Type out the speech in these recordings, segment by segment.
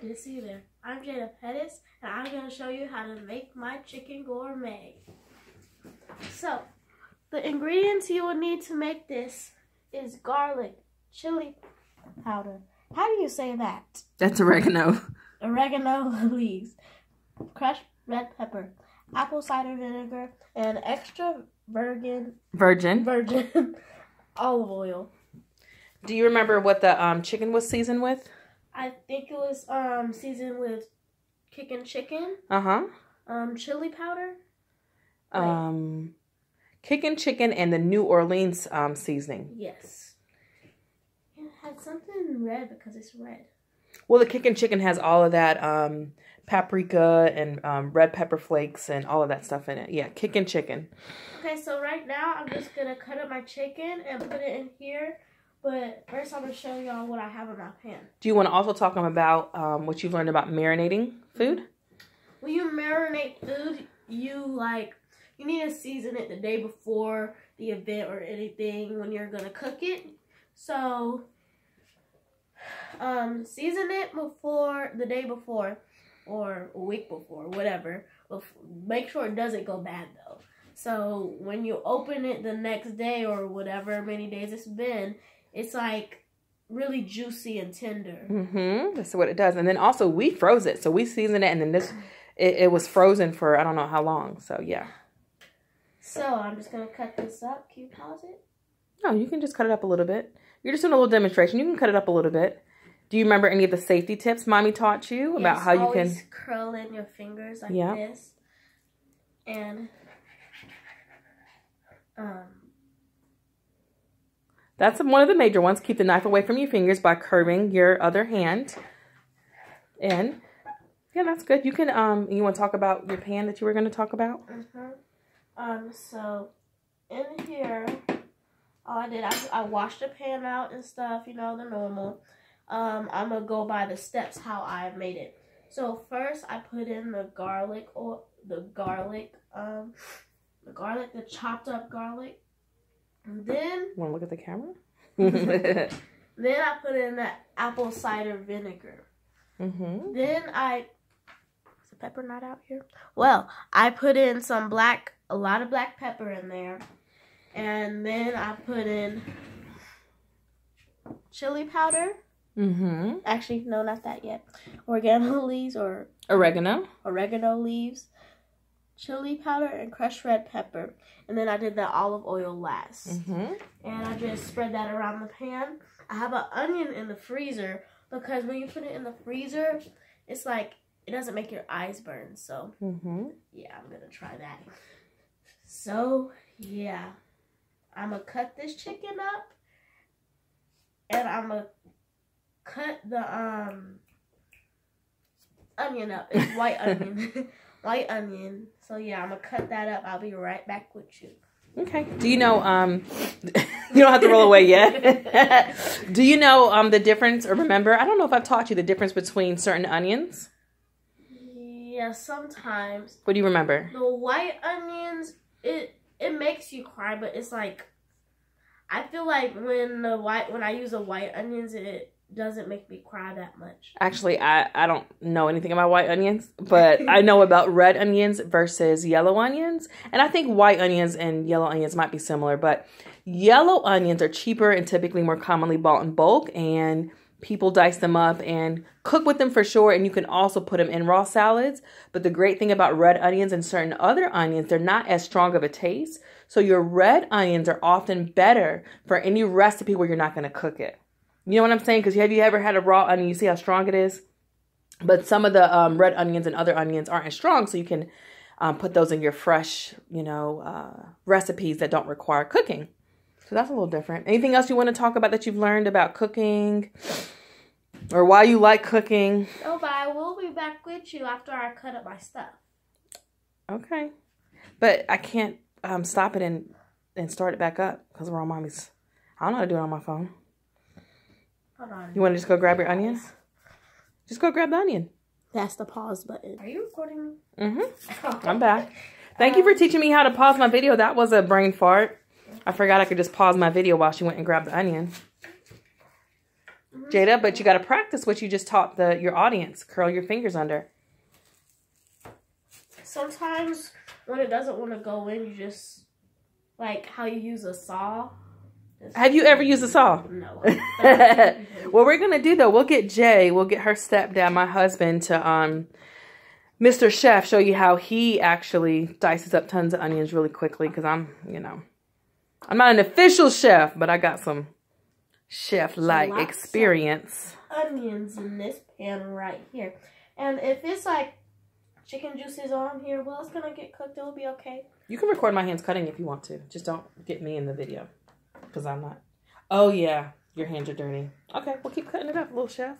like this either. I'm Jada Pettis, and I'm going to show you how to make my chicken gourmet. So, the ingredients you will need to make this is garlic, chili powder. How do you say that? That's oregano. Oregano leaves, crushed red pepper, apple cider vinegar, and extra virgin olive oil. Do you remember what the chicken was seasoned with? I think it was seasoned with kicking chicken. Chili powder. Kicking chicken and the New Orleans seasoning. Yes. It had something red because it's red. Well, the kicking chicken has all of that paprika and red pepper flakes and all of that stuff in it. Yeah, kicking chicken. Okay, so right now I'm just gonna cut up my chicken and put it in here. But first, I'm going to show y'all what I have in my pan. Do you want to also talk about what you've learned about marinating food? When you marinate food, you need to season it the day before the event or anything when you're going to cook it. So, season it the day before or a week before, whatever. Make sure it doesn't go bad, though. So, when you open it the next day or whatever many days it's been, it's like really juicy and tender. That's what it does. And then also we froze it. So we seasoned it and then it was frozen for I don't know how long. So yeah. So I'm just going to cut this up. Can you pause it? No, you can just cut it up a little bit. You're just doing a little demonstration. You can cut it up a little bit. Do you remember any of the safety tips Mommy taught you about how you can curl in your fingers like this. And that's one of the major ones. Keep the knife away from your fingers by curving your other hand. And yeah, that's good. You can you want to talk about your pan that you were going to talk about? So in here, all I did, I washed the pan out and stuff, you know, the normal. I'm gonna go by the steps how I made it. So first, I put in the chopped up garlic. And then... Want to look at the camera? Then I put in the apple cider vinegar. Then is the pepper not out here? Well, I put in a lot of black pepper in there. And then I put in chili powder. Actually, no, not that yet. Oregano leaves or... Oregano leaves. Chili powder and crushed red pepper, and then I did the olive oil last. And I just spread that around the pan. I have an onion in the freezer because when you put it in the freezer, it's like it doesn't make your eyes burn. So yeah, I'm gonna try that. So yeah, I'm gonna cut this chicken up, and I'm gonna cut the onion up. It's white onion. White onion. So yeah, I'm gonna cut that up. I'll be right back with you. Okay. Do you know you don't have to roll away yet. Do you know the difference or remember, I don't know if I've taught you the difference between certain onions? Yeah, sometimes. What do you remember? The white onions, it makes you cry, but it's like I feel like when I use the white onions, it doesn't make me cry that much. Actually, I don't know anything about white onions, but I know about red onions versus yellow onions. And I think white onions and yellow onions might be similar, but yellow onions are cheaper and typically more commonly bought in bulk, and people dice them up and cook with them for sure, and you can also put them in raw salads. But the great thing about red onions and certain other onions, they're not as strong of a taste. So your red onions are often better for any recipe where you're not going to cook it. You know what I'm saying? Because have you ever had a raw onion? You see how strong it is? But some of the red onions and other onions aren't as strong, so you can put those in your fresh, recipes that don't require cooking. So that's a little different. Anything else you want to talk about that you've learned about cooking? Or why you like cooking? Oh, but I will be back with you after I cut up my stuff. Okay. But I can't stop it and start it back up because we're on Mommy's. I don't know how to do it on my phone. Hold on. You want to just go grab your onion? Just go grab the onion. That's the pause button. Are you recording me? Mm-hmm. I'm back. Thank you for teaching me how to pause my video. That was a brain fart. I forgot I could just pause my video while she went and grabbed the onion. Jada, but you got to practice what you just taught your audience. Curl your fingers under. Sometimes when it doesn't want to go in, you just, like how you use a saw. Have you ever used a saw? No. What we're going to do, though, we'll get her stepdad, my husband, to Mr. Chef, show you how he actually dices up tons of onions really quickly. Because I'm not an official chef, but I got some chef-like experience. Onions in this pan right here. And if it's like chicken juices on here, well, it's gonna get cooked. It'll be okay. You can record my hands cutting if you want to. Just don't get me in the video, because I'm not. Oh yeah, your hands are dirty. Okay, we'll keep cutting it up, little chef.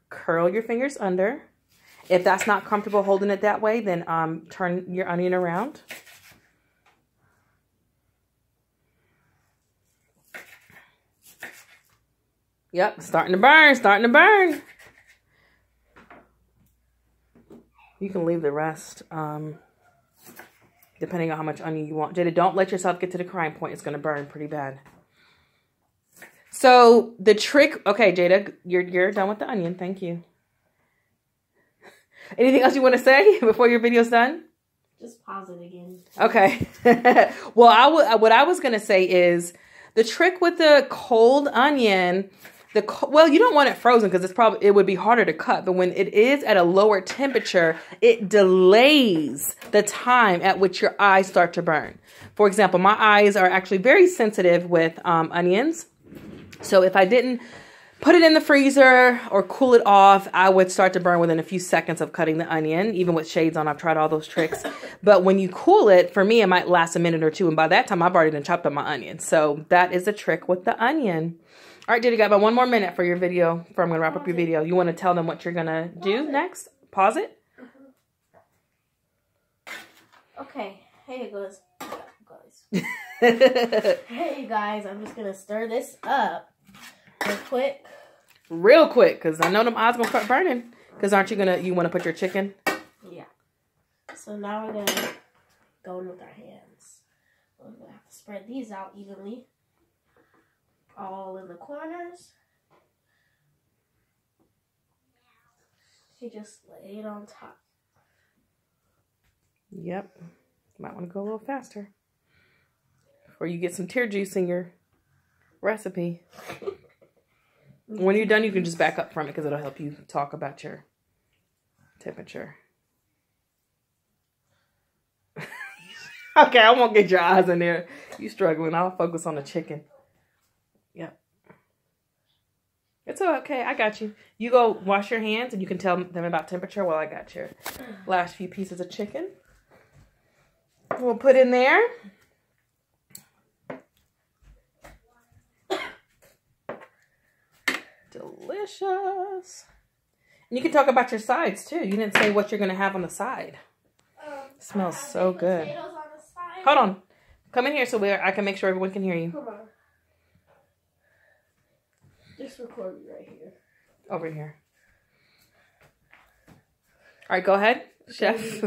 Curl your fingers under. If that's not comfortable holding it that way, then turn your onion around. Yep, starting to burn. You can leave the rest, depending on how much onion you want. Jada, don't let yourself get to the crying point. It's going to burn pretty bad. So the trick, okay, Jada, you're done with the onion. Thank you. Anything else you want to say before your video's done? Just pause it again. Okay. Well, what I was going to say is the trick with the cold onion. Well, you don't want it frozen because it would be harder to cut. But when it is at a lower temperature, it delays the time at which your eyes start to burn. For example, my eyes are actually very sensitive with onions. So if I didn't put it in the freezer or cool it off, I would start to burn within a few seconds of cutting the onion. Even with shades on, I've tried all those tricks. But when you cool it, for me, it might last a minute or two. And by that time, I've already done chopped up my onion. So that is the trick with the onion. All right, Jada, got about 1 more minute for your video, before I'm going to wrap up your video. You want to tell them what you're going to do next? Pause it. Okay. Hey, guys. Hey, guys. I'm just going to stir this up real quick, because I know them eyes going to start burning. Because aren't you you want to put your chicken? Yeah. So now we're going to go in with our hands. We're going to have to spread these out evenly. All in the corners. You just lay it on top. Yep. Might want to go a little faster. Before you get some tear juice in your recipe. When you're done, you can just back up from it because it'll help you talk about your temperature. Okay, I won't get your eyes in there. You struggling. I'll focus on the chicken. Yep. It's okay. I got you. You go wash your hands and you can tell them about temperature while I got your last few pieces of chicken. We'll put in there. Delicious. And you can talk about your sides too. You didn't say what you're going to have on the side. It smells so good. Hold on. Come in here so I can make sure everyone can hear you. Come on. Just record me right here. Over here. All right, go ahead, chef,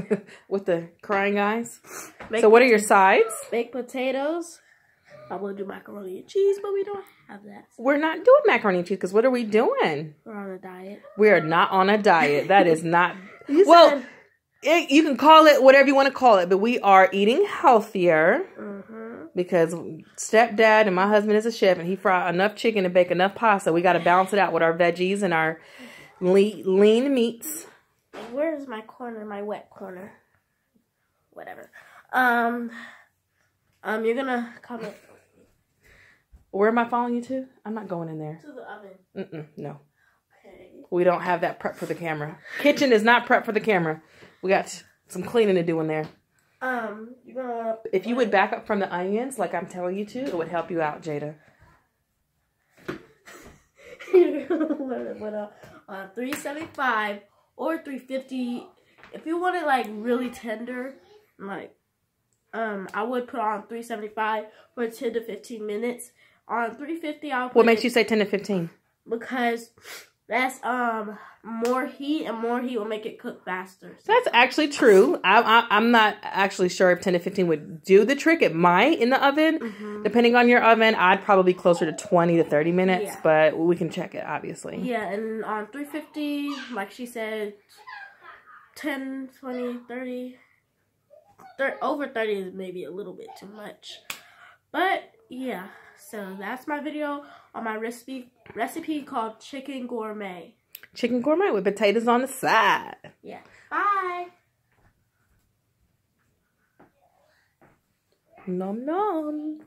with the crying eyes. So what are your sides? Baked potatoes. I'm going to do macaroni and cheese, but we don't have that. We're not doing macaroni and cheese because what are we doing? We're on a diet. We are not on a diet. That is not... Well, you can call it whatever you want to call it, but we are eating healthier. Because stepdad and my husband is a chef and he fried enough chicken to bake enough pasta. We got to balance it out with our veggies and our lean meats. Where's my corner, my wet corner? Whatever. You're gonna comment. Where am I following you to? I'm not going in there. To the oven. No. Okay. We don't have that prep for the camera. Kitchen is not prep for the camera. We got some cleaning to do in there. You're gonna... If you would back up from the onions, like I'm telling you to, it would help you out, Jada. You're gonna let it put on 375 or 350. If you want it like really tender, like I would put on 375 for 10 to 15 minutes. On 350, I'll put What makes you say 10 to 15? Because That's more heat, and more heat will make it cook faster. So. That's actually true. I'm not actually sure if 10 to 15 would do the trick. It might in the oven. Depending on your oven, I'd probably closer to 20 to 30 minutes, but we can check it, obviously. Yeah, and on 350, like she said, 10, 20, 30, over 30 is maybe a little bit too much. But, yeah, so that's my video on my recipe called Chicken Gourmet. Chicken gourmet with potatoes on the side. Yeah. Bye. Nom nom.